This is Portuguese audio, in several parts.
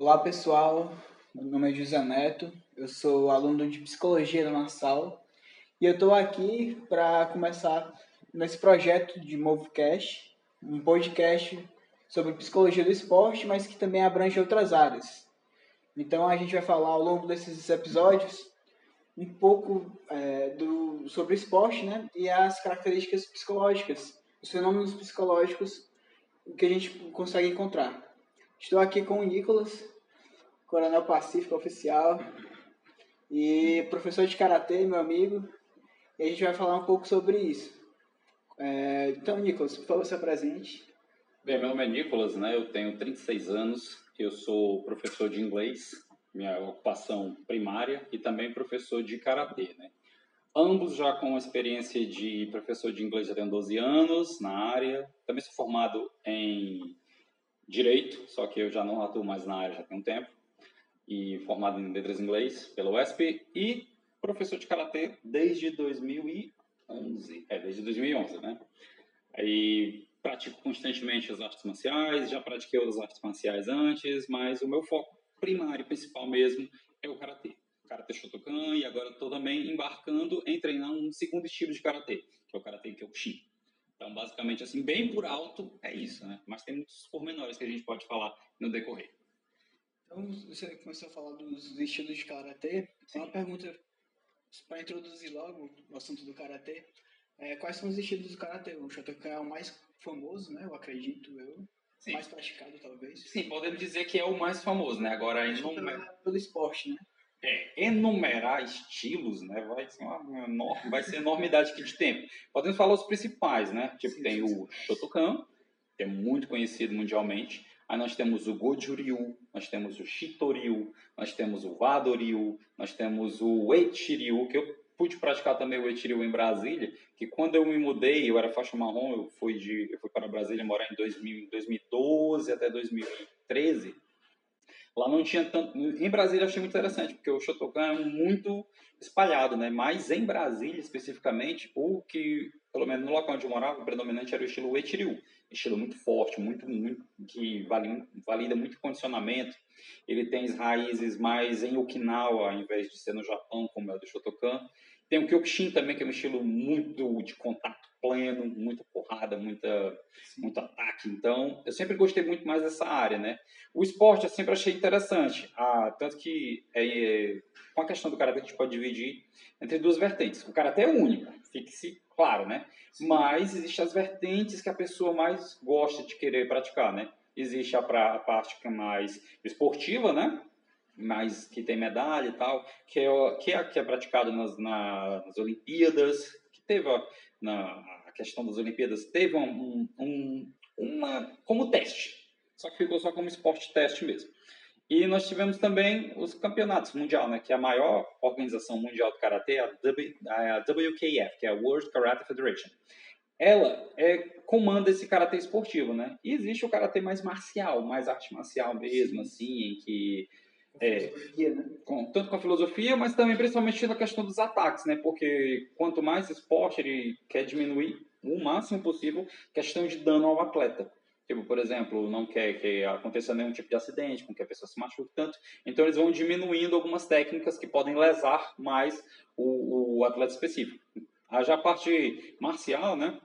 Olá pessoal, meu nome é José Neto, eu sou aluno de Psicologia da Nassau e eu estou aqui para começar nesse projeto de Movecast, um podcast sobre psicologia do esporte, mas que também abrange outras áreas. Então a gente vai falar ao longo desses episódios um pouco sobre o esporte, né, e as características psicológicas, os fenômenos psicológicos que a gente consegue encontrar. Estou aqui com o Nicolas, Coronel Pacífico Oficial e professor de Karatê, meu amigo, e a gente vai falar um pouco sobre isso. Então, Nicolas, por favor, se apresente. Bem, meu nome é Nicolas, né? Eu tenho 36 anos, eu sou professor de inglês, minha ocupação primária, e também professor de Karatê, né? Ambos já com experiência de professor de inglês, já tenho 12 anos na área. Também sou formado em Direito, só que eu já não atuo mais na área já tem um tempo. E formado em Letras em Inglês pela USP e professor de Karatê desde 2011. Desde 2011, né? Aí pratico constantemente as artes marciais, já pratiquei outras artes marciais antes, mas o meu foco primário, principal mesmo, é o Karatê. Karatê Shotokan, e agora estou também embarcando em treinar um segundo estilo de Karatê, que é o Karatê Kyokushin. Então, basicamente, assim, bem por alto, é isso, né? Mas tem muitos pormenores que a gente pode falar no decorrer. Então, você começou a falar dos estilos de Karatê. Uma pergunta para introduzir logo o assunto do Karatê. Quais são os estilos do Karatê? O Shotokan é o mais famoso, né? Eu acredito, Sim. Mais praticado, talvez. Sim, podemos dizer que é o mais famoso, né? Agora, pelo esporte, né? Enumerar estilos, né? Vai ser enormidade aqui de tempo. Podemos falar os principais, né? Tipo, tem o Shotokan, que é muito conhecido mundialmente. Aí nós temos o Goju-ryu, nós temos o Shitoryu, nós temos o Wado-ryu, nós temos o Uechi-ryu, que eu pude praticar também o Uechi-ryu em Brasília, que quando eu me mudei, eu era faixa marrom, eu fui para Brasília morar em 2012 até 2013. Lá não tinha tanto. Em Brasília eu achei muito interessante, porque o Shotokan é muito espalhado, né? Mas em Brasília, especificamente, o que, pelo menos no local onde eu morava, o predominante era o estilo Uechi-ryu. Estilo muito forte, muito que valida muito condicionamento. Ele tem as raízes mais em Okinawa, ao invés de ser no Japão, como é o do Shotokan. Tem o Kyokushin também, que é um estilo muito de contato pleno, muita porrada, muito ataque. Então, eu sempre gostei muito mais dessa área, né? O esporte eu sempre achei interessante, tanto que com a questão do karatê a gente pode dividir entre duas vertentes. O karatê é único, fique-se claro, né? Mas existem as vertentes que a pessoa mais gosta de querer praticar, né? Existe a parte mais esportiva, né? Mais que tem medalha e tal, que é praticado nas Olimpíadas, que teve a questão das Olimpíadas, teve uma como teste, só que ficou só como esporte teste mesmo. E nós tivemos também os campeonatos mundial, né, que é a maior organização mundial do karatê, a WKF, que é a World Karate Federation. Ela comanda esse karatê esportivo, né? E existe o karatê mais marcial, mais arte marcial mesmo, assim, em que tanto com a filosofia, mas também principalmente na questão dos ataques, né? Porque quanto mais esporte ele quer diminuir o máximo possível questão de dano ao atleta. Tipo, por exemplo, não quer que aconteça nenhum tipo de acidente, com que a pessoa se machuque tanto. Então, eles vão diminuindo algumas técnicas que podem lesar mais o atleta específico. Já a parte marcial, né?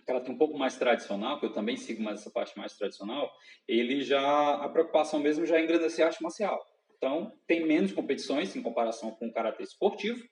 Ela tem um pouco mais tradicional, que eu também sigo mais essa parte mais tradicional, a preocupação mesmo já é engrandecer a arte marcial. Então, tem menos competições em comparação com o karatê esportivo,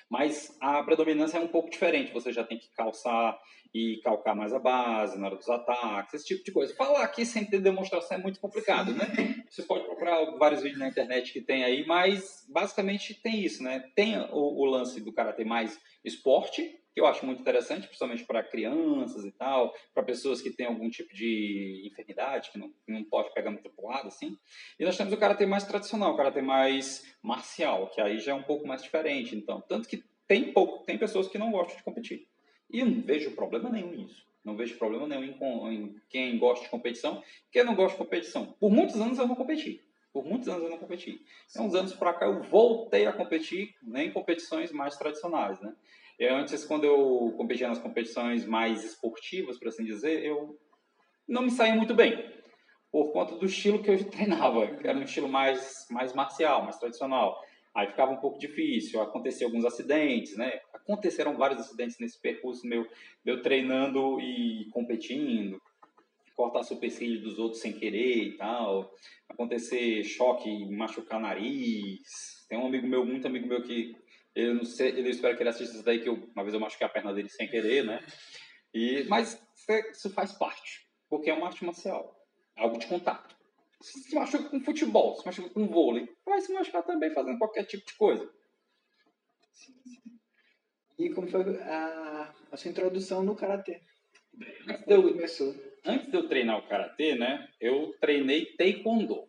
mas a predominância é um pouco diferente. Você já tem que calçar e calcar mais a base na hora dos ataques, esse tipo de coisa. Falar aqui sem ter demonstração é muito complicado, né? Você pode procurar vários vídeos na internet que tem aí, mas basicamente tem isso, né? Tem o lance do karatê mais esporte, que eu acho muito interessante, principalmente para crianças e tal, para pessoas que têm algum tipo de enfermidade, que não pode pegar muita porrada, assim. E nós temos o karatê mais tradicional, o karatê mais marcial, que aí já é um pouco mais diferente. Então, tanto que tem pessoas que não gostam de competir. E eu não vejo problema nenhum nisso. Não vejo problema nenhum em quem gosta de competição, quem não gosta de competição. Por muitos anos eu não competi. Uns anos para cá eu voltei a competir, né, em competições mais tradicionais, né? Antes, quando eu competia nas competições mais esportivas, por assim dizer, eu não me saía muito bem. por conta do estilo que eu treinava, que era um estilo mais marcial, mais tradicional. Aí ficava um pouco difícil, aconteciam alguns acidentes, né? Aconteceram vários acidentes nesse percurso meu treinando e competindo, cortar supercílio dos outros sem querer e tal, acontecer choque, machucar nariz. Tem um amigo meu, muito amigo meu que eu não sei, eu espero que ele assista isso daí, que uma vez eu machuquei a perna dele sem querer, né? Mas isso faz parte, porque é uma arte marcial, algo de contato. Se machuca com futebol, se machuca com vôlei, vai se machucar também fazendo qualquer tipo de coisa. E como foi a sua introdução no Karatê? Antes de eu treinar o Karatê, né, eu treinei Taekwondo,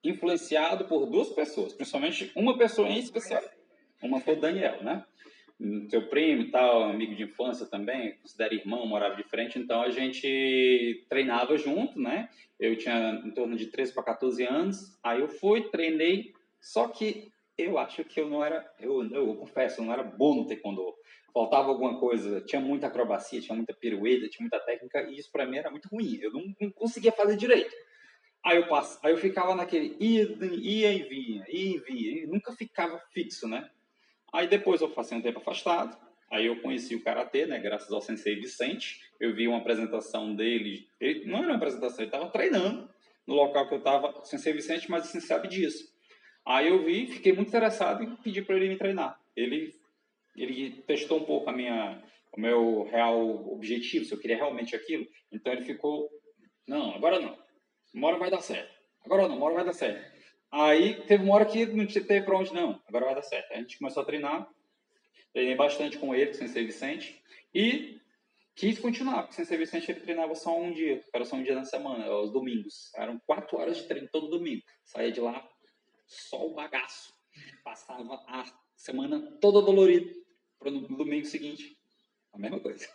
influenciado por duas pessoas, principalmente uma pessoa em especial. Uma foi o Daniel, né? Seu primo e tal, amigo de infância também, considera irmão, morava de frente, então a gente treinava junto, né? Eu tinha em torno de 13 para 14 anos, aí eu fui, treinei, só que eu acho que eu não era, eu confesso, eu não era bom no taekwondo. Faltava alguma coisa, tinha muita acrobacia, tinha muita pirueta, tinha muita técnica, e isso para mim era muito ruim, eu não conseguia fazer direito. Aí eu ficava naquele ia e vinha, e nunca ficava fixo, né? Aí depois eu passei um tempo afastado, aí eu conheci o Karatê, né, graças ao Sensei Vicente. Eu vi uma apresentação dele, ele não era uma apresentação, ele estava treinando no local que eu estava, o Sensei Vicente, mas o Sensei sabe disso. Aí eu vi, fiquei muito interessado e pedi para ele me treinar. Ele testou um pouco o meu real objetivo, se eu queria realmente aquilo. Então ele ficou, não, agora não, uma hora vai dar certo. Agora não, uma hora vai dar certo. Aí teve uma hora que não teve para onde não, agora vai dar certo. Aí a gente começou a treinar, treinei bastante com ele, com o Sensei Vicente, e quis continuar, porque o Sensei Vicente ele treinava só um dia, era só um dia na semana, aos domingos. Eram 4 horas de treino todo domingo. Saía de lá, só o bagaço. Passava a semana toda dolorido, para no domingo seguinte, a mesma coisa.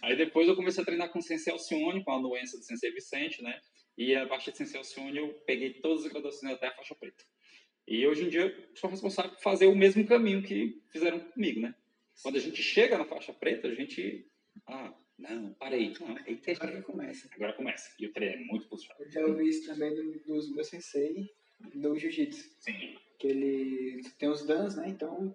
Aí depois eu comecei a treinar com o Sensei Alcione, com a anuência do Sensei Vicente, né? E a partir do Sensei Alcione eu peguei todas as graduações até a faixa preta. E hoje em dia sou responsável por fazer o mesmo caminho que fizeram comigo, né? Quando a gente chega na faixa preta, a gente... não, parei. Não, Agora começa. Agora começa. E o treino é muito puxado. Eu já ouvi isso também dos meus sensei do jiu-jitsu. Sim. Que ele tem os danos, né? Então,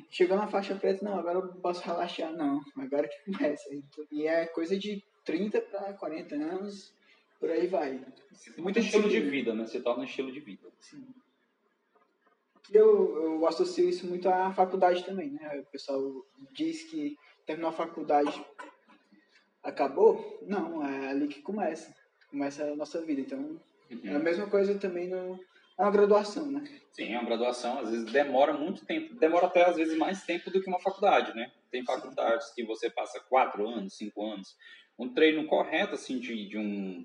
chegou na faixa preta, não, agora eu posso relaxar. Não, agora que começa. E é coisa de 30 para 40 anos, por aí vai. Muito estilo de vida, né? Se torna um estilo de vida. Sim. Eu associo isso muito à faculdade também, né? O pessoal diz que terminou a faculdade, acabou? Não, é ali que começa a nossa vida. Então, é a mesma coisa também na graduação, né? Sim, a graduação às vezes demora muito tempo, demora até às vezes mais tempo do que uma faculdade, né? Tem faculdades que você passa 4 anos, 5 anos. Um treino correto, assim,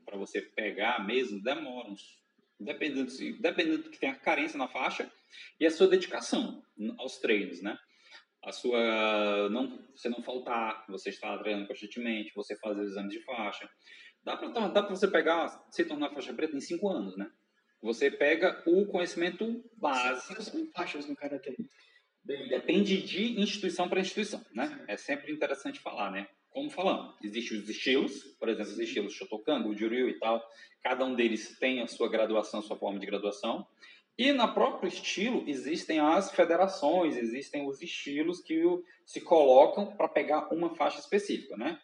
para você pegar mesmo, demora uns... Dependendo do que tem a carência na faixa e a sua dedicação aos treinos, né? Você não faltar, você estar treinando constantemente, você fazer os exames de faixa. Dá para você pegar, se tornar faixa preta em 5 anos, né? Você pega o conhecimento básico. São faixas no Karatê. Depende de instituição para instituição, né? É sempre interessante falar, né? Como falamos, existem os estilos, por exemplo, os estilos Shotokan, o Juryu e tal. Cada um deles tem a sua graduação, a sua forma de graduação. E na próprio estilo existem as federações, existem os estilos que se colocam para pegar uma faixa específica, né?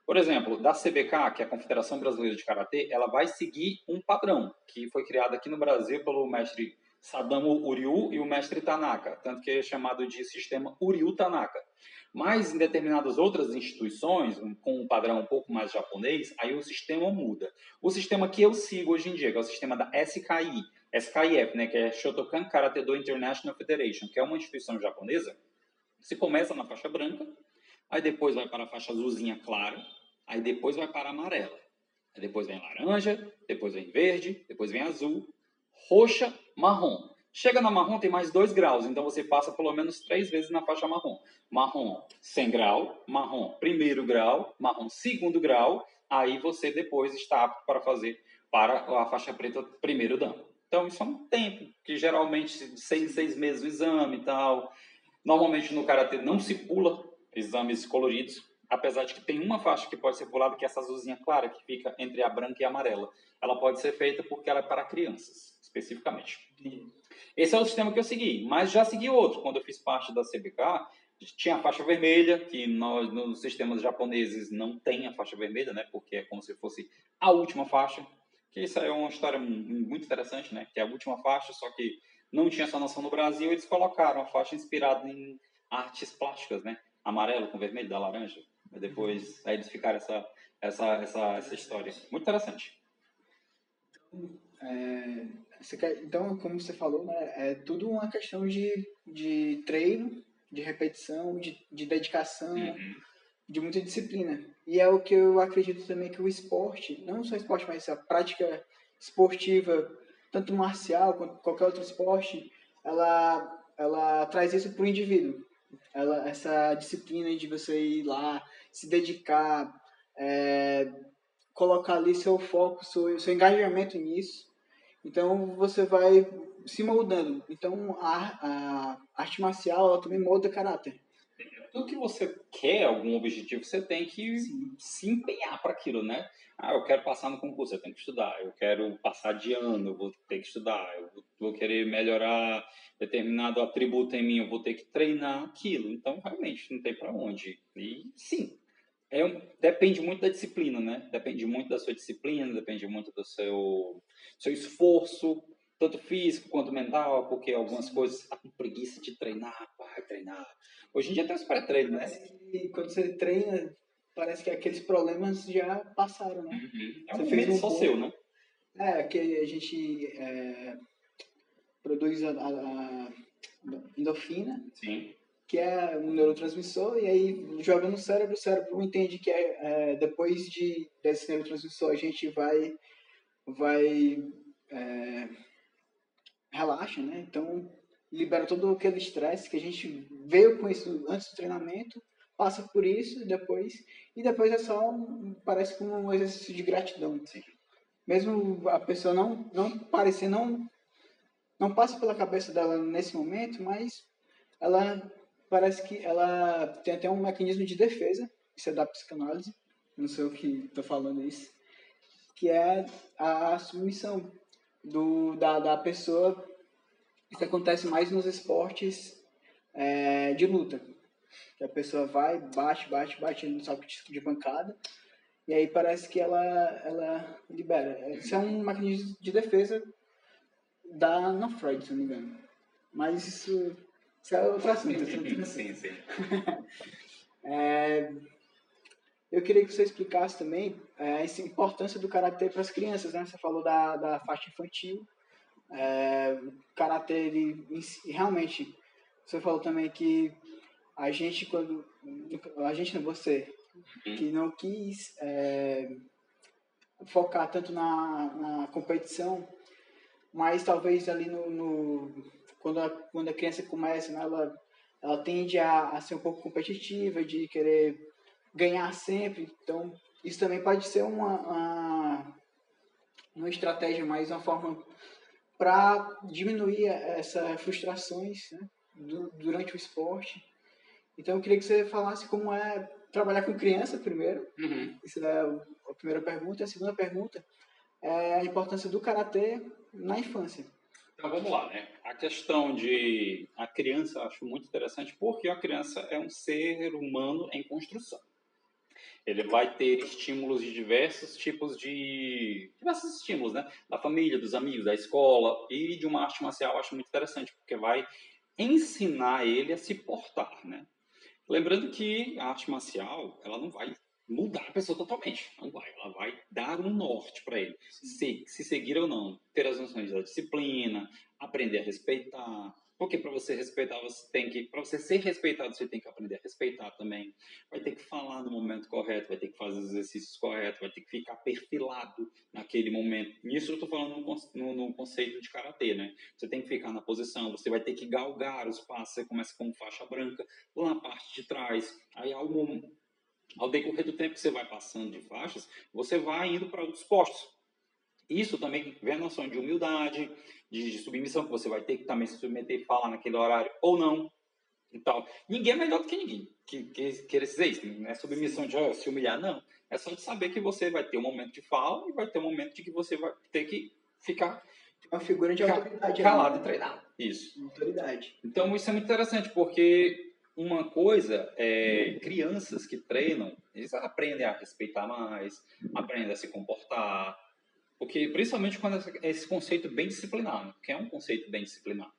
Por exemplo, da CBK, que é a Confederação Brasileira de Karatê, ela vai seguir um padrão que foi criado aqui no Brasil pelo mestre Sadamo Uryu e o mestre Tanaka, tanto que é chamado de sistema Uryu-Tanaka. Mas em determinadas outras instituições, com um padrão um pouco mais japonês, aí o sistema muda. O sistema que eu sigo hoje em dia, que é o sistema da SKIF, né, que é Shotokan Karate-Do International Federation, que é uma instituição japonesa, se começa na faixa branca, aí depois vai para a faixa azulzinha clara, aí depois vai para a amarela. Aí depois vem laranja, depois vem verde, depois vem azul, roxa, marrom. Chega na marrom tem mais 2 graus, então você passa pelo menos 3 vezes na faixa marrom. Marrom 100 grau, marrom 1º grau, marrom 2º grau, aí você depois está apto para fazer para a faixa preta 1º dan. Então isso é um tempo, que geralmente de 6 em 6 meses o exame e tal. Normalmente no Karatê não se pula exames coloridos, apesar de que tem uma faixa que pode ser pulada, que é essa azulzinha clara, que fica entre a branca e a amarela. Ela pode ser feita porque ela é para crianças, especificamente. Esse é o sistema que eu segui, mas já segui outro. Quando eu fiz parte da CBK, tinha a faixa vermelha, que nós, nos sistemas japoneses, não tem a faixa vermelha, né? Porque é como se fosse a última faixa. Que isso é uma história muito interessante, né? Que é a última faixa, só que não tinha essa noção no Brasil, eles colocaram a faixa inspirada em artes plásticas, né? Amarelo com vermelho da laranja. E depois, aí eles ficaram essa história. Muito interessante. Então, como você falou, né, é tudo uma questão de treino, de repetição, de dedicação, de muita disciplina. E é o que eu acredito também que o esporte, não só esporte, mas a prática esportiva, tanto marcial quanto qualquer outro esporte, ela traz isso para o indivíduo. Essa disciplina de você ir lá, se dedicar, colocar ali seu foco, seu engajamento nisso. Então você vai se moldando. Então a arte marcial ela também molda caráter. Tudo que você quer, algum objetivo, você tem que se empenhar para aquilo, né? Ah, eu quero passar no concurso, eu tenho que estudar. Eu quero passar de ano, eu vou ter que estudar. Eu vou querer melhorar determinado atributo em mim, eu vou ter que treinar aquilo. Então, realmente, não tem para onde. E sim, depende muito da disciplina, né? Depende muito da sua disciplina, depende muito do seu esforço, tanto físico quanto mental, porque algumas coisas você tá com preguiça de treinar, vai treinar. Hoje em dia tem os pré-treinos, né? E quando você treina, parece que aqueles problemas já passaram, né? É um Você momento fez só seu, né? que a gente produz a endorfina, Sim. que é um neurotransmissor, e aí joga no cérebro, o cérebro entende que depois desse neurotransmissor a gente vai relaxa, né? Então libera todo aquele estresse que a gente veio com isso antes do treinamento, passa por isso e depois é só parece como um exercício de gratidão. Sim. Mesmo a pessoa não parecer não passa pela cabeça dela nesse momento, mas ela parece que ela tem até um mecanismo de defesa, isso é da psicanálise, não sei o que estou falando isso, que é a submissão da pessoa. Isso acontece mais nos esportes de luta, que a pessoa vai, bate no saco de pancada, e aí parece que ela libera. Isso é um mecanismo de defesa da Ana Freud, se não me engano. Mas isso é outro assunto. Sim, sim. Eu queria que você explicasse também a importância do karatê para as crianças, né? Você falou da faixa infantil. O karatê, ele realmente, você falou também que a gente, você, que não quis focar tanto na competição, mas talvez ali quando a criança começa, né, ela tende a ser um pouco competitiva, de querer ganhar sempre. Então, isso também pode ser uma estratégia, mais uma forma para diminuir essas frustrações, né, durante o esporte. Então, eu queria que você falasse como é trabalhar com criança primeiro. Essa é a primeira pergunta. A segunda pergunta é a importância do karatê na infância. Então vamos lá, né? A questão de a criança eu acho muito interessante porque a criança é um ser humano em construção. Ele vai ter estímulos de diversos tipos diversos estímulos, né? Da família, dos amigos, da escola e de uma arte marcial eu acho muito interessante porque vai ensinar ele a se portar, né? Lembrando que a arte marcial, ela não vai mudar a pessoa totalmente, não vai. Ela vai dar um norte para ele, se seguir ou não, ter as noções da disciplina, aprender a respeitar. Porque para você respeitar, para você ser respeitado, você tem que aprender a respeitar também. Vai ter que falar no momento correto, vai ter que fazer os exercícios corretos, vai ter que ficar perfilado naquele momento. Nisso eu estou falando no conceito de karatê, né? Você tem que ficar na posição, você vai ter que galgar os passos, você começa com faixa branca, lá na parte de trás, aí ao decorrer do tempo que você vai passando de faixas, você vai indo para outros postos. Isso também vem a noção de humildade, de submissão, que você vai ter que também se submeter e falar naquele horário ou não. e tal. Ninguém é melhor do que ninguém que queira dizer isso. Não é submissão de se humilhar, não. É só de saber que você vai ter um momento de fala e vai ter um momento de que você vai ter que ficar uma figura de autoridade calado e treinado. Isso. Autoridade. Então, isso é muito interessante, porque uma coisa é crianças que treinam, eles aprendem a respeitar mais, aprendem a se comportar, porque principalmente quando esse conceito bem disciplinado, que é um conceito bem disciplinado.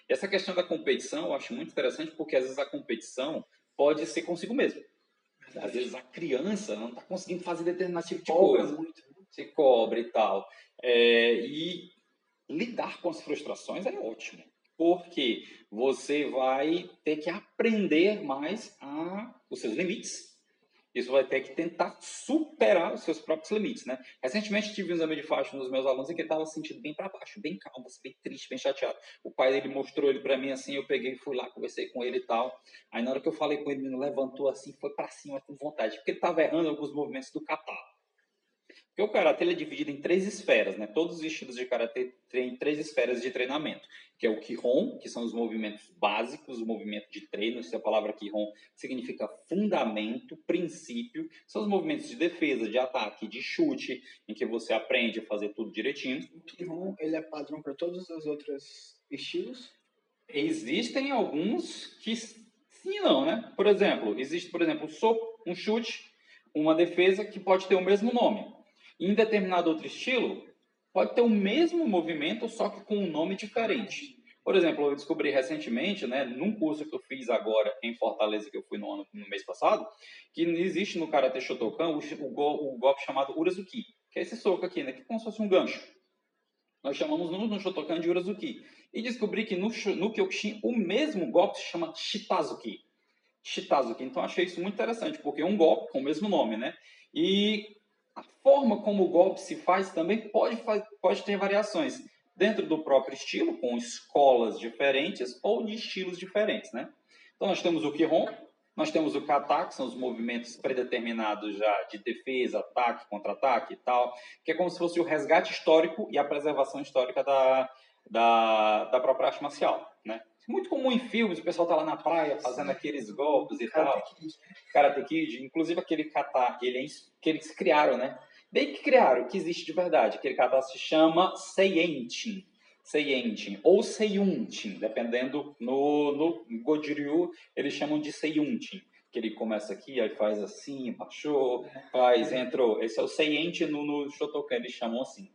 E essa questão da competição eu acho muito interessante, porque às vezes a competição pode ser consigo mesmo. Às vezes a criança não está conseguindo fazer determinado tipo de coisa, se cobra e tal. E lidar com as frustrações é ótimo, porque você vai ter que aprender mais os seus limites. Isso vai ter que tentar superar os seus próprios limites, né? Recentemente tive um exame de faixa nos meus alunos em que ele estava se sentindo bem para baixo, bem calmo, bem triste, bem chateado. O pai dele mostrou ele para mim assim, eu peguei, fui lá, conversei com ele e tal. Aí na hora que eu falei com ele, ele levantou assim, foi para cima com vontade, porque ele estava errando alguns movimentos do kata. Porque o karatê ele é dividido em 3 esferas, né? Todos os estilos de karatê têm 3 esferas de treinamento, que é o Kihon, que são os movimentos básicos, o movimento de treino. Essa palavra Kihon significa fundamento, princípio. São os movimentos de defesa, de ataque, de chute, em que você aprende a fazer tudo direitinho. O Kihon, ele é padrão para todos os outros estilos? Existem alguns que sim e não, né? Por exemplo, existe, um soco, um chute, uma defesa que pode ter o mesmo nome. Em determinado outro estilo, pode ter o mesmo movimento, só que com um nome diferente. Por exemplo, eu descobri recentemente, né, num curso que eu fiz agora em Fortaleza, que eu fui no mês passado, que existe no Karate Shotokan o golpe chamado Urazuki, que é esse soco aqui, né, que é como se fosse um gancho. Nós chamamos no Shotokan de Urazuki. E descobri que no Kyokushin o mesmo golpe se chama Shitazuki. Shitazuki. Então achei isso muito interessante, porque é um golpe com o mesmo nome, né? E a forma como o golpe se faz também pode ter variações dentro do próprio estilo, com escolas diferentes ou de estilos diferentes, né? Então nós temos o Kihon, nós temos o kata, que são os movimentos predeterminados já de defesa, ataque, contra-ataque e tal, que é como se fosse o resgate histórico e a preservação histórica da própria arte marcial, né? Muito comum em filmes, o pessoal tá lá na praia fazendo aqueles golpes e tal. Karate Kid, inclusive aquele kata, que eles criaram, né? Bem que criaram, que existe de verdade. Aquele kata se chama Seientin. Seientin ou Seiyuntin, dependendo no Goju-Ryu, eles chamam de Seiyuntin. Que ele começa aqui, aí faz assim, baixou, faz, entrou. Esse é o Seientin no Shotokan, eles chamam assim.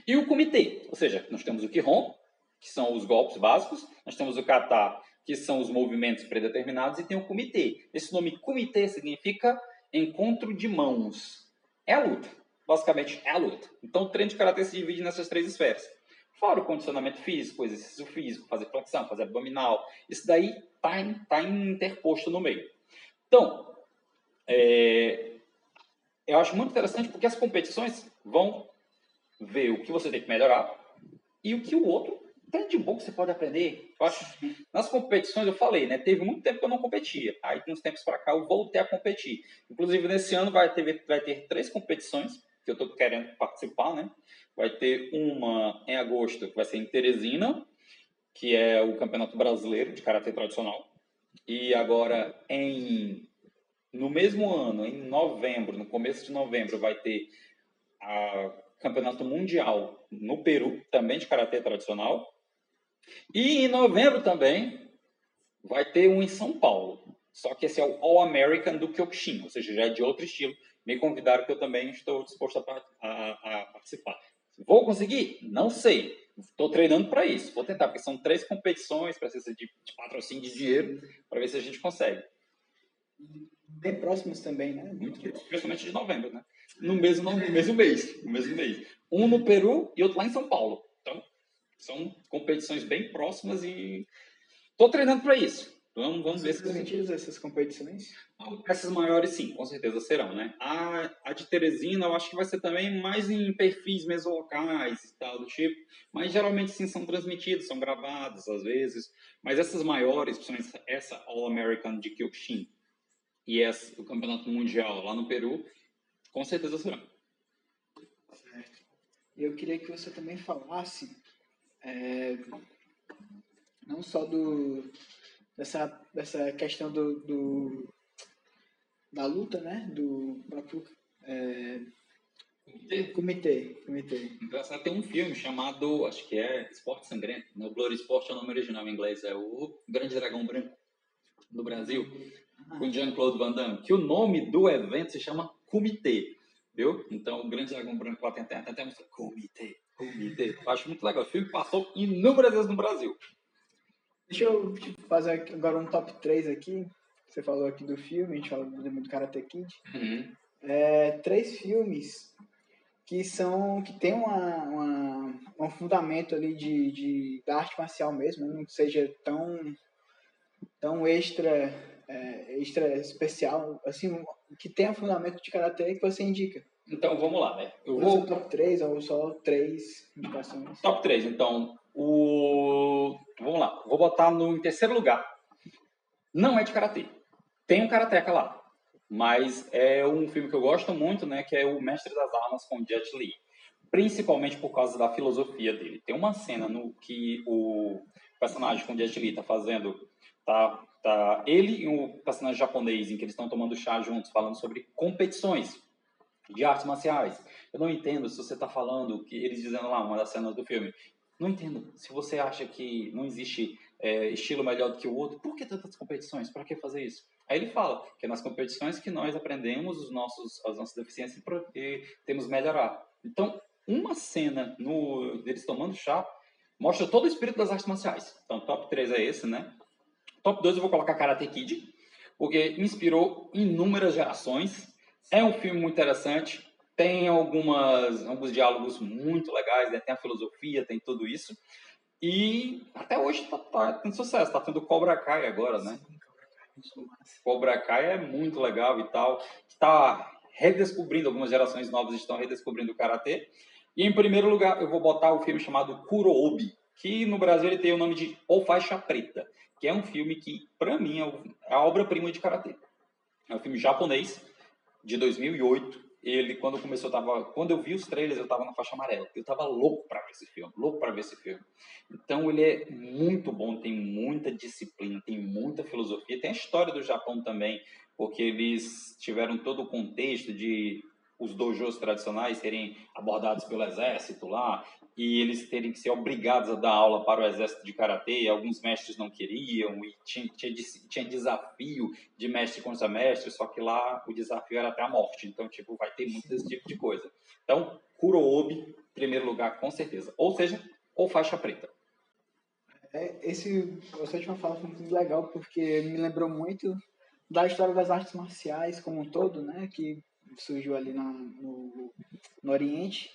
E o Kumite, ou seja, nós temos o Kihon, que são os golpes básicos, nós temos o Kata, que são os movimentos predeterminados, e tem o Kumite. Esse nome Kumite significa encontro de mãos. É a luta, basicamente é a luta. Então o treino de Karatê se divide nessas 3 esferas. Fora o condicionamento físico, o exercício físico, fazer flexão, fazer abdominal, isso daí está interposto no meio. Então, eu acho muito interessante porque as competições vão ver o que você tem que melhorar e o que o outro tem de bom que você pode aprender. Eu acho, nas competições, eu falei, né? Teve muito tempo que eu não competia. Aí, de uns tempos para cá, eu voltei a competir. Inclusive, nesse ano vai ter 3 competições que eu estou querendo participar, né? Vai ter uma em agosto, que vai ser em Teresina, que é o Campeonato Brasileiro de Karatê Tradicional. E agora, no mesmo ano, em novembro, no começo de novembro, vai ter a Campeonato Mundial no Peru, também de Karatê Tradicional. E em novembro também vai ter um em São Paulo. Só que esse é o All American do Kyokushin, ou seja, já é de outro estilo. Me convidaram que eu também estou disposto a participar. Vou conseguir? Não sei. Estou treinando para isso. Vou tentar, porque são 3 competições, precisa de patrocínio de dinheiro, para ver se a gente consegue. Bem próximos também, né? Muito, principalmente de novembro, né? No mesmo mês. Um no Peru e outro lá em São Paulo. Então, são competições bem próximas e estou treinando para isso. Vamos ver se transmitidas essas competições? Essas maiores, sim, com certeza serão, né? A de Teresina, eu acho que vai ser também mais em perfis mesolocais e tal do tipo, mas geralmente sim são transmitidos, são gravados às vezes. Mas essas maiores, principalmente essa All American de Kyokushin e o Campeonato Mundial lá no Peru, com certeza serão. Certo. Eu queria que você também falasse não só dessa questão da luta, né? Do próprio comitê. Engraçado, tem um filme chamado, acho que é Esporte Sangrento, né? O Blood Sport é o nome original em inglês, é o Grande Dragão Branco do Brasil, com Jean-Claude Van Damme, que o nome do evento se chama Comitê, viu? Então, o Grande Dragão Branco lá tem até música Comitê. Eu acho muito legal. O filme passou inúmeras vezes no Brasil. Deixa eu fazer agora um top 3 aqui. Você falou aqui do filme, a gente falou do Karate Kid. 3 filmes que tem um fundamento ali da arte marcial mesmo, não seja tão extra especial, assim, que tenha fundamento de karatê que você indica. Então, vamos lá, né? Eu vou top 3 ou só 3 indicações? Top 3, então. Vamos lá, vou botar em terceiro lugar. Não é de karatê. Tem um karateca lá, mas é um filme que eu gosto muito, né? Que é O Mestre das Armas com Jet Li. Principalmente por causa da filosofia dele. Tem uma cena no que o personagem com Jet Li tá fazendo, ele e um personagem japonês em que eles estão tomando chá juntos, falando sobre competições de artes marciais. Eu não entendo se você está falando, que eles dizendo lá, uma das cenas do filme, não entendo, se você acha que não existe estilo melhor do que o outro, por que tantas competições? Para que fazer isso? Aí ele fala que é nas competições que nós aprendemos as nossas deficiências e temos que melhorar. Então, uma cena deles tomando chá mostra todo o espírito das artes marciais. Então, top 3 é esse, né? Top 2 eu vou colocar Karate Kid, porque inspirou inúmeras gerações. É um filme muito interessante, tem alguns diálogos muito legais, né? Tem a filosofia, tem tudo isso. E até hoje tá tendo sucesso, está tendo Cobra Kai agora, né? Cobra Kai é muito legal e tal. Está redescobrindo, algumas gerações novas estão redescobrindo o Karatê. E em primeiro lugar, eu vou botar o filme chamado Kurobi, que no Brasil ele tem o nome de O Faixa Preta, que é um filme que, para mim, é a obra-prima de Karatê. É um filme japonês, de 2008. Quando eu vi os trailers, eu estava na faixa amarela. Eu estava louco para ver esse filme, Então, ele é muito bom, tem muita disciplina, tem muita filosofia. Tem a história do Japão também, porque eles tiveram todo o contexto de os dojos tradicionais serem abordados pelo exército lá, e eles terem que ser obrigados a dar aula para o exército de karatê, e alguns mestres não queriam, e tinha desafio de mestre contra mestre, só que lá o desafio era até a morte, então tipo, vai ter muito desse tipo de coisa. Então, Kurobi, primeiro lugar, com certeza. Ou seja, ou faixa preta. Essa última fala foi muito legal, porque me lembrou muito da história das artes marciais como um todo, né, que surgiu ali no Oriente.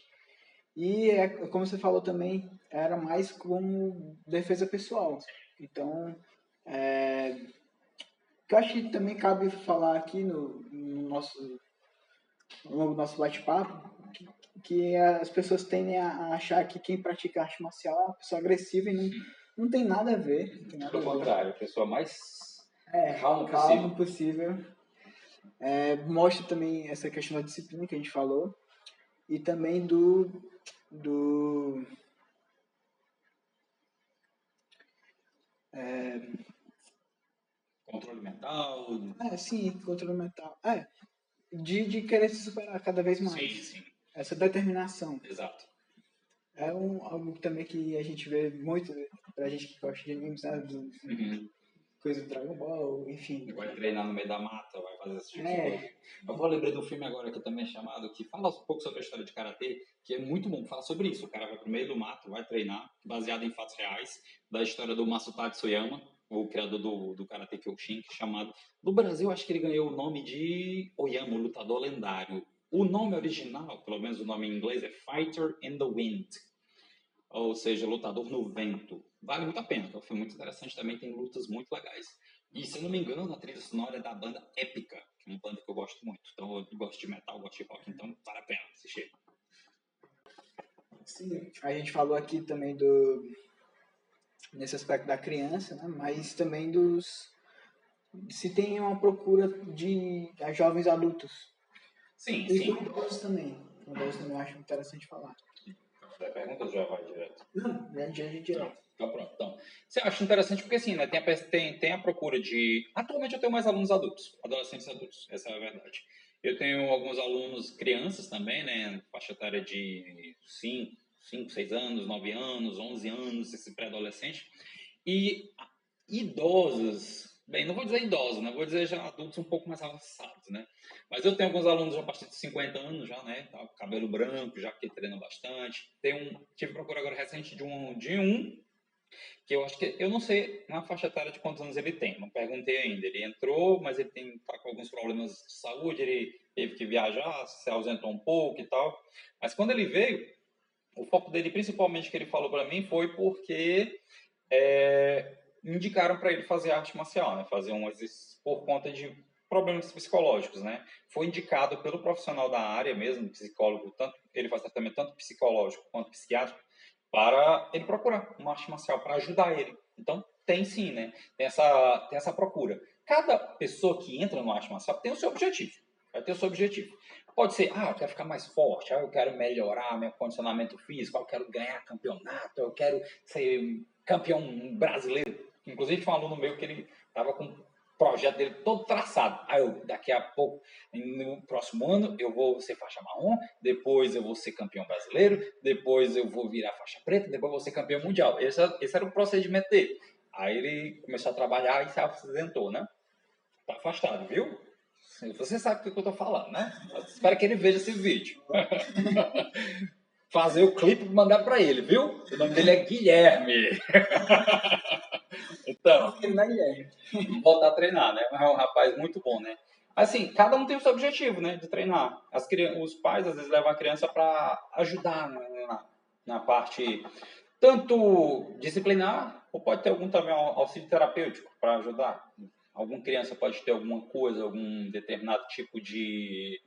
E, como você falou também, era mais como defesa pessoal. Então, o que eu acho que também cabe falar aqui no nosso bate-papo, que as pessoas tendem a achar que quem pratica arte marcial é uma pessoa agressiva e não tem nada a ver. Pelo contrário, a pessoa mais calma possível. Mostra também essa questão da disciplina que a gente falou e também do controle mental. Sim, controle mental. De querer se superar cada vez mais. Sim. Essa determinação. Exato. É algo também que a gente vê muito, pra gente que gosta de animes, né? Coisa do Dragon Ball, enfim. Vai treinar no meio da mata, vai fazer esse tipo de coisa. Eu vou lembrar do filme agora que também é chamado, que fala um pouco sobre a história de Karatê, que é muito bom, fala sobre isso. O cara vai pro meio do mato, vai treinar, baseado em fatos reais, da história do Masutaka Tsuyoyama, o criador do Karate Kyokushin, chamado... No Brasil, acho que ele ganhou o nome de Oyama, o lutador lendário. O nome original, pelo menos o nome em inglês, é Fighter in the Wind. Ou seja, lutador no vento. Vale muito a pena, é um filme muito interessante também, tem lutas muito legais. E, se eu não me engano, a trilha sonora é da banda Épica, que é uma banda que eu gosto muito. Então, eu gosto de metal, gosto de rock, então vale a pena assistir. Sim, a gente falou aqui também nesse aspecto da criança, né? Mas também se tem uma procura de jovens adultos. Sim. Idosos também. Idosos também eu acho interessante falar. A pergunta já vai direto? Não, já é direto. Tá pronto. Então, você acha interessante porque, assim, né, tem a procura de... Atualmente eu tenho mais alunos adultos, adolescentes adultos, essa é a verdade. Eu tenho alguns alunos crianças também, né, faixa etária de 5, 6 anos, 9 anos, 11 anos, esse pré-adolescente. E idosos, bem, não vou dizer idosos, né, vou dizer já adultos um pouco mais avançados, né. Mas eu tenho alguns alunos já a partir de 50 anos já, né, tá, cabelo branco, já que treinam bastante. Tive procura agora recente de um que eu acho que, eu não sei na faixa etária de quantos anos ele tem, não perguntei ainda. Ele entrou, mas ele tá com alguns problemas de saúde, ele teve que viajar, se ausentou um pouco e tal. Mas quando ele veio, o foco dele, principalmente, que ele falou para mim, foi porque indicaram para ele fazer arte marcial, né? Fazer um exercício por conta de problemas psicológicos, né? Foi indicado pelo profissional da área mesmo, psicólogo, tanto ele faz tratamento tanto psicológico quanto psiquiátrico, para ele procurar uma arte marcial para ajudar ele. Então, tem sim, né? Tem essa procura. Cada pessoa que entra no arte marcial tem o seu objetivo. Vai ter o seu objetivo. Pode ser, eu quero ficar mais forte, eu quero melhorar meu condicionamento físico, eu quero ganhar campeonato, eu quero ser campeão brasileiro. Inclusive, tinha um aluno meu que ele estava com o projeto dele todo traçado. Daqui a pouco, no próximo ano, eu vou ser faixa marrom, depois eu vou ser campeão brasileiro, depois eu vou virar faixa preta, depois eu vou ser campeão mundial. Esse era o procedimento dele. Aí ele começou a trabalhar e se aposentou, né? Tá afastado, viu? Você sabe o que eu tô falando, né? Eu espero que ele veja esse vídeo. Fazer o clipe e mandar para ele, viu? O nome dele é Guilherme. Então, Ele não é Guilherme. voltar a treinar, né? É um rapaz muito bom, né? Assim, cada um tem o seu objetivo, né? De treinar. Os pais, às vezes, levam a criança para ajudar na parte tanto disciplinar, ou pode ter algum também auxílio terapêutico para ajudar. Alguma criança pode ter alguma coisa, algum determinado tipo de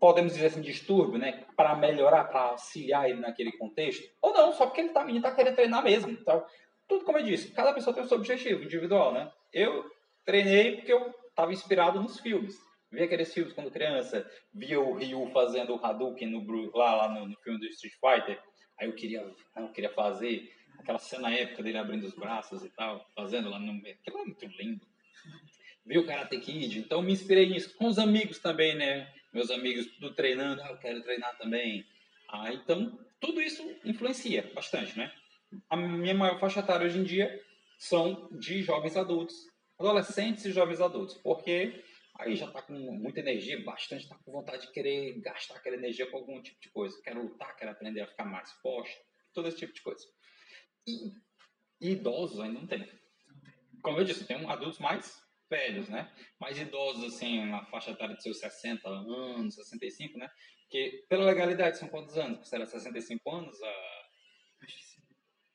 podemos dizer assim, distúrbio, né? Para melhorar, para auxiliar ele naquele contexto. Ou não, só porque menino está querendo treinar mesmo. Então, tudo como eu disse, cada pessoa tem o seu objetivo individual, né? Eu treinei porque eu estava inspirado nos filmes. Via aqueles filmes quando criança, via o Ryu fazendo o Hadouken lá no filme do Street Fighter. Aí eu queria fazer aquela cena épica dele abrindo os braços e tal, fazendo lá no meio. Aquilo é muito lindo. Vi o Karate Kid, então me inspirei nisso. Com os amigos também, né? Meus amigos tudo treinando, eu quero treinar também. Então, tudo isso influencia bastante, né? A minha maior faixa etária hoje em dia são de jovens adultos, adolescentes e jovens adultos, porque aí já está com muita energia, bastante, está com vontade de querer gastar aquela energia com algum tipo de coisa. Quero lutar, quero aprender a ficar mais forte, todo esse tipo de coisa. E idosos ainda não tem. Como eu disse, tem adultos mais velhos, né? Mais idosos, assim, na faixa etária de seus 60 anos, 65, né? Porque, pela legalidade, são quantos anos? Será 65 anos?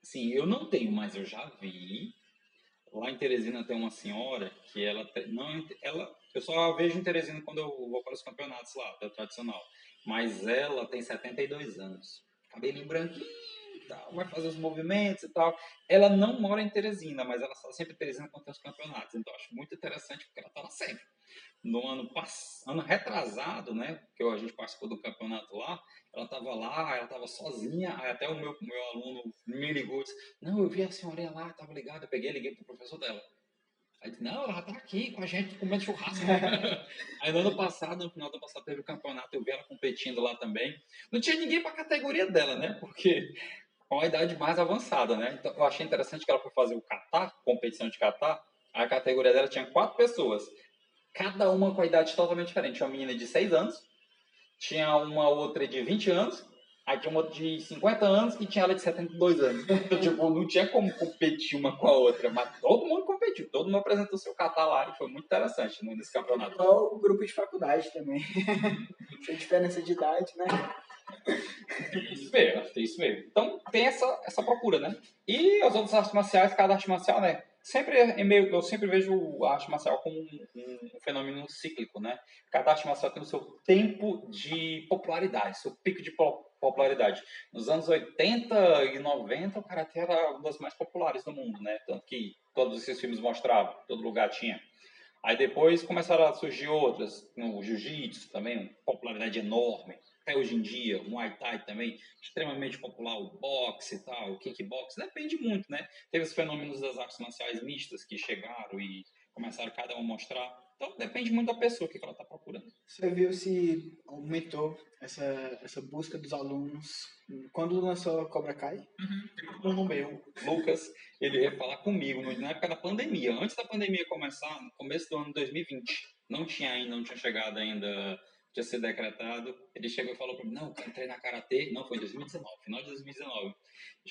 Sim, eu não tenho, mas eu já vi. Lá em Teresina tem uma senhora que eu só vejo em Teresina quando eu vou para os campeonatos lá, da tradicional. Mas ela tem 72 anos. Cabelinho branquinho, tal, vai fazer os movimentos e tal. Ela não mora em Teresina, mas ela está sempre em Teresina quando tem os campeonatos. Então, eu acho muito interessante porque ela está lá sempre. No ano retrasado, né, que a gente participou do campeonato lá, ela estava lá, ela estava sozinha, aí até o meu aluno me ligou e disse, não, eu vi a senhorinha lá, estava ligada, eu liguei para o professor dela. Aí disse, não, ela está aqui com a gente, comendo churrasco. Aí no ano passado, no final do ano passado, teve o campeonato, eu vi ela competindo lá também. Não tinha ninguém para a categoria dela, né, porque com a idade mais avançada, né, então eu achei interessante que ela foi fazer o kata, competição de kata, a categoria dela tinha 4 pessoas, cada uma com a idade totalmente diferente. Tinha uma menina de 6 anos, tinha uma outra de 20 anos, aí tinha uma outra de 50 anos e tinha ela de 72 anos. Então, tipo, não tinha como competir uma com a outra, mas todo mundo competiu, todo mundo apresentou seu catar lá e foi muito interessante nesse campeonato. Igual o grupo de faculdade também. Essa diferença de idade, né? Tem isso mesmo. Então, tem essa procura, né? E as outras artes marciais, cada arte marcial, né? Eu sempre vejo a arte marcial como um fenômeno cíclico, né? Cada arte marcial tem o seu tempo de popularidade, seu pico de popularidade. Nos anos 80 e 90, o karatê era uma das mais populares do mundo, né? Tanto que todos esses filmes mostravam, todo lugar tinha. Aí depois começaram a surgir outras, no jiu-jitsu também, uma popularidade enorme. até hoje em dia, o Muay Thai também, extremamente popular, o boxe e tal, o kickbox, depende muito, né? Teve os fenômenos das artes marciais mistas que chegaram e começaram cada um a mostrar. Então, depende muito da pessoa, o que ela está procurando. Você viu se aumentou essa busca dos alunos quando lançou a Cobra Kai? Um aluno meu, Lucas, ele veio falar comigo na época da pandemia, antes da pandemia começar, no começo do ano 2020. Não tinha chegado ainda, tinha sido decretado. Ele chegou e falou para mim: não, eu quero treinar karatê. Não, foi em 2019, final de 2019. Eu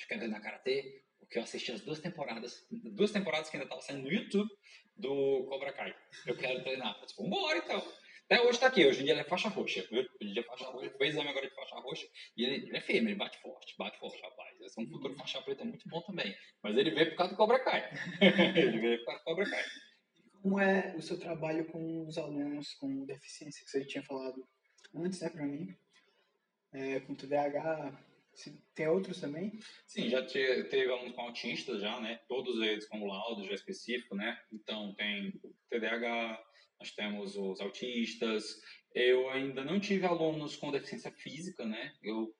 quero treinar karatê, porque eu assisti as duas temporadas que ainda estavam saindo no YouTube do Cobra Kai. Eu quero treinar. Eu disse: vambora então. Até hoje está aqui, hoje em dia ele é faixa roxa, viu? Hoje em dia é faixa roxa, fez exame agora de faixa roxa, e ele é firme, ele bate forte, rapaz. Esse é um futuro faixa preta muito bom também. Mas ele veio por causa do Cobra Kai. Ele veio por causa do Cobra Kai. Como é o seu trabalho com os alunos com deficiência, que você tinha falado antes, né, para mim? Com TDAH, tem outros também? Sim, já teve alunos com autistas já, né? Todos eles com laudo já específico, né? Então tem TDAH, nós temos os autistas. Eu ainda não tive alunos com deficiência física, né?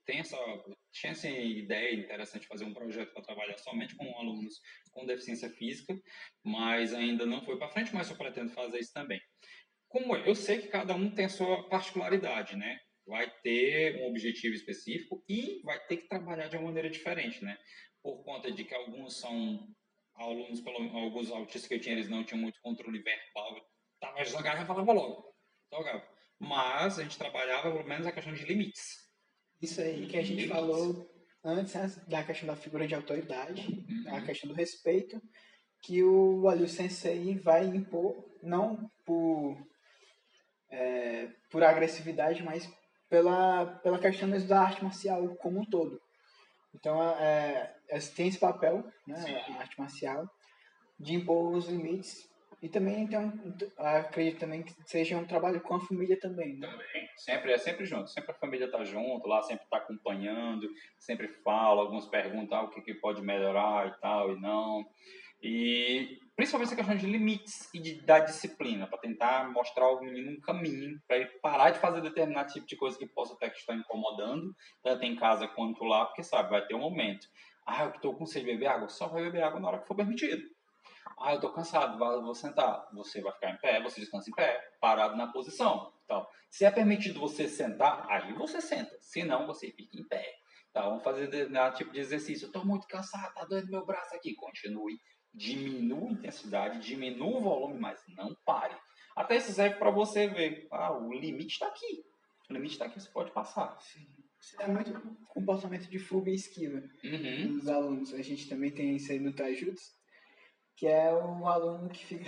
Tinha essa ideia interessante de fazer um projeto para trabalhar somente com alunos com deficiência física, mas ainda não foi para frente, mas eu pretendo fazer isso também. Como eu sei que cada um tem a sua particularidade, né? Vai ter um objetivo específico e vai ter que trabalhar de uma maneira diferente, né? Por conta de que alguns são alunos, alguns autistas que eu tinha, eles não tinham muito controle verbal. Tava jogava e falava logo. Jogava. Mas a gente trabalhava pelo menos a questão de limites. Isso aí que a gente falou antes, né, da questão da figura de autoridade, a questão do respeito, que ali o sensei vai impor, não por agressividade, mas pela questão mesmo da arte marcial como um todo. Então, tem esse papel, né, a arte marcial, de impor os limites. E também acredito também que seja um trabalho com a família também, né? Também. É sempre junto, sempre a família tá junto, lá sempre tá acompanhando, sempre fala, alguns perguntam o que pode melhorar e tal, e não. E principalmente essa questão de limites e da disciplina, para tentar mostrar ao menino um caminho, para ele parar de fazer determinado tipo de coisa que possa até estar incomodando, tanto em casa quanto lá, porque sabe, vai ter um momento. Ah, eu estou com sede de beber água, só vai beber água na hora que for permitido. Ah, eu estou cansado, vou sentar. Você vai ficar em pé, você descansa em pé, parado na posição. Então, se é permitido você sentar, aí você senta. Se não, você fica em pé. Tá, vamos fazer determinado tipo de exercício. Eu estou muito cansado, tá doendo meu braço aqui. Continue. Diminua a intensidade, diminua o volume, mas não pare. Até isso serve para você ver. Ah, o limite está aqui. O limite está aqui, você pode passar. Sim. Isso é muito comportamento de fuga e esquiva dos alunos. A gente também tem isso aí no Taijutsu, que é o aluno que fica...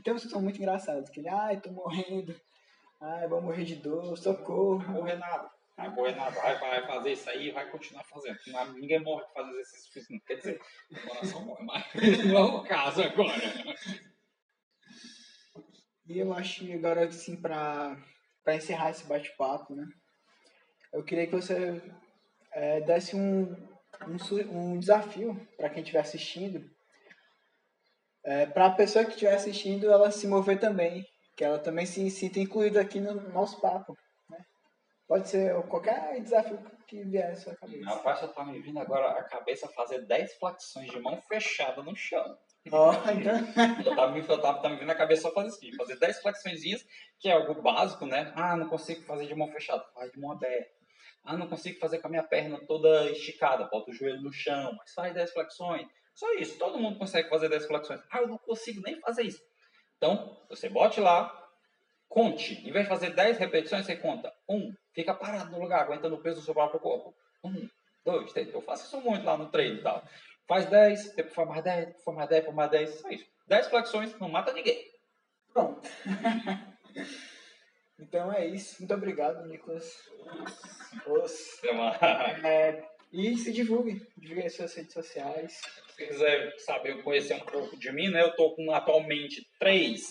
tem uns que são muito engraçados, que ele, ai, tô morrendo, ai, vou morrer de dor, socorro. Não vai morrer nada. Não vai morrer nada. Vai fazer isso aí e vai continuar fazendo. Ninguém morre de fazer exercício físico. Não. Quer dizer, o coração morre, mas não é o caso agora. E eu acho que agora, assim, para encerrar esse bate-papo, né, eu queria que você desse um desafio para quem estiver assistindo, para a pessoa que estiver assistindo, ela se mover também, que ela também se sinta incluída aqui no nosso papo. Né? Pode ser qualquer desafio que vier à sua cabeça. Rapaz, só tá me vindo agora a cabeça fazer 10 flexões de mão fechada no chão. Então... tá me vindo a cabeça só fazer isso, fazer 10 flexõezinhas, que é algo básico, né? Ah, não consigo fazer de mão fechada, faz de mão aberta. Ah, não consigo fazer com a minha perna toda esticada, bota o joelho no chão, mas faz 10 flexões. Só isso, todo mundo consegue fazer 10 flexões. Ah, eu não consigo nem fazer isso. Então, você bote lá, conte. Em vez de fazer 10 repetições, você conta. 1, fica parado no lugar, aguentando o peso do seu próprio corpo. 1, 2, 3. Eu faço isso muito lá no treino e tal. Faz 10, depois faz mais 10, depois faz mais 10, depois mais 10. Só isso. 10 flexões, não mata ninguém. Pronto. Então é isso. Muito obrigado, Nicolas. E se divulgue. Divulgue as suas redes sociais. Se você quiser saber, conhecer um pouco de mim, né? Eu estou com atualmente 3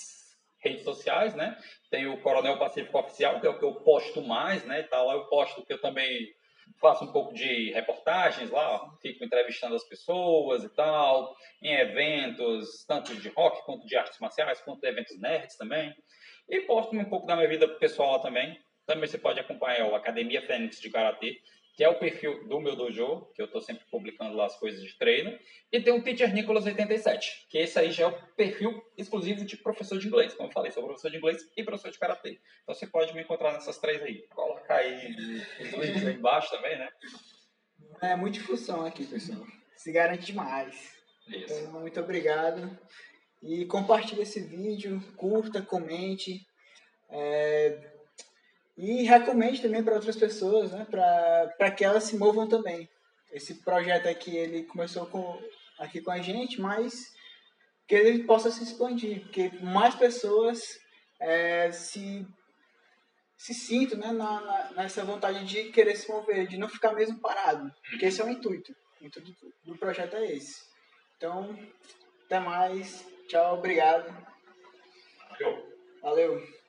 redes sociais, né? Tem o Coronel Pacífico Oficial, que é o que eu posto mais, né? E tal. Lá eu posto que eu também faço um pouco de reportagens lá, fico entrevistando as pessoas e tal, em eventos, tanto de rock, quanto de artes marciais, quanto de eventos nerds também. E posto um pouco da minha vida pessoal lá também. Também você pode acompanhar o Academia Fênix de Karatê, que é o perfil do meu dojo, que eu estou sempre publicando lá as coisas de treino. E tem o Teacher Nicholas 87, que esse aí já é o perfil exclusivo de professor de inglês. Como eu falei, sou professor de inglês e professor de karatê. Então você pode me encontrar nessas três aí. Colocar aí os links aí embaixo também, né? É multifunção aqui, pessoal. Se garante demais. Isso. Então, muito obrigado. E compartilhe esse vídeo, curta, comente. E recomende também para outras pessoas, né? Para que elas se movam também. Esse projeto aqui, ele começou aqui com a gente, mas que ele possa se expandir, que mais pessoas se sintam, né, nessa vontade de querer se mover, de não ficar mesmo parado. Porque esse é o intuito. O intuito do projeto é esse. Então, até mais. Tchau, obrigado. Valeu. Valeu.